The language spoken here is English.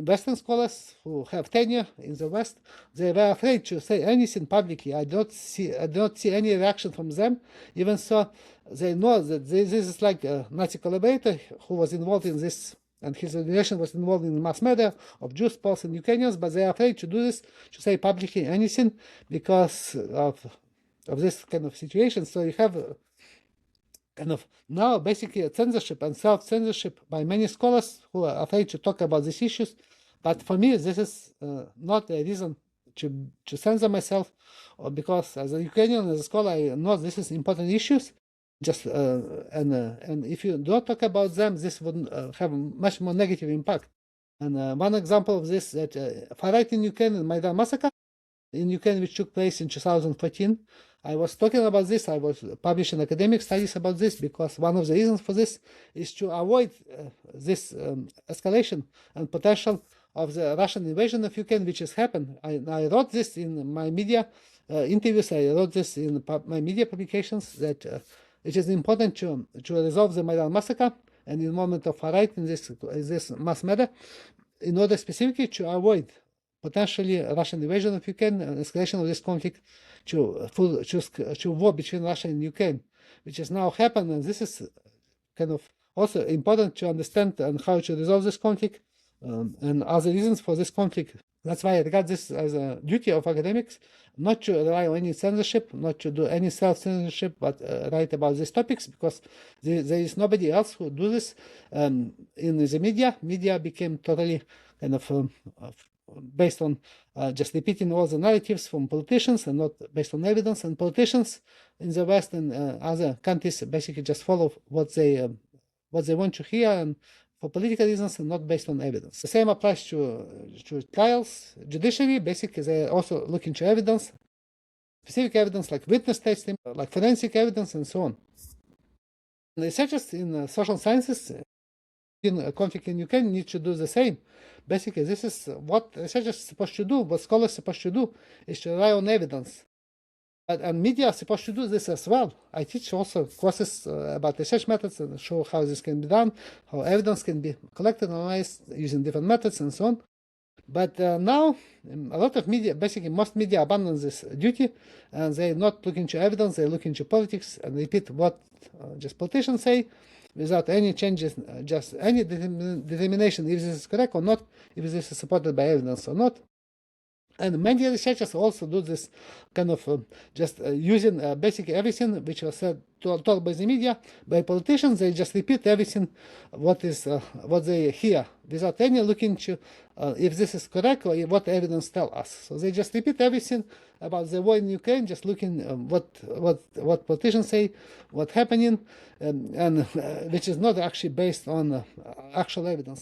Western scholars who have tenure in the West, they were afraid to say anything publicly. I do not see any reaction from them. Even so, they know that this is like a Nazi collaborator who was involved in this, and his organization was involved in mass murder of Jews, Poles, and Ukrainians. But they are afraid to do this, to say publicly anything, because of this kind of situation. So you have kind of now basically a censorship and self-censorship by many scholars who are afraid to talk about these issues. But for me, this is not a reason to censor myself, or because as a Ukrainian, as a scholar, I know this is important issues. Just and if you don't talk about them, this would have much more negative impact. And one example of this, that far right in Ukraine, in Maidan massacre in Ukraine, which took place in 2014. I was talking about this. I was publishing academic studies about this because one of the reasons for this is to avoid this escalation and potential of the Russian invasion of Ukraine, which has happened. I wrote this in my media interviews. I wrote this in my media publications that it is important to resolve the Maidan massacre and in the moment of far right in this mass murder, in order specifically to avoid potentially Russian invasion of Ukraine and escalation of this conflict to war between Russia and Ukraine, which has now happened. And this is kind of also important to understand and how to resolve this conflict and other reasons for this conflict. That's why I regard this as a duty of academics, not to rely on any censorship, not to do any self-censorship, but write about these topics, because there is nobody else who do this in the media. Media became totally kind of based on just repeating all the narratives from politicians and not based on evidence. And politicians in the West and other countries basically just follow what they want to hear, and for political reasons and not based on evidence. The same applies to trials. Judiciary, basically, they're also looking to evidence, specific evidence like witness testing, like forensic evidence, and so on. And researchers in social sciences in a conflict in Ukraine need to do the same. Basically, this is what researchers are supposed to do, what scholars are supposed to do, is to rely on evidence. And media are supposed to do this as well. I teach also courses about research methods and show how this can be done, how evidence can be collected, analyzed using different methods, and so on. But now, a lot of media, basically most media abandon this duty, and they're not looking to evidence, they're looking to politics and repeat what just politicians say, without any changes, just any determination if this is correct or not, if this is supported by evidence or not. And many researchers also do this kind of just using basically everything which was said, told by the media, by politicians. They just repeat everything what they hear without any looking to if this is correct or what evidence tell us. So they just repeat everything about the war in Ukraine, just looking what politicians say, what's happening, and which is not actually based on actual evidence.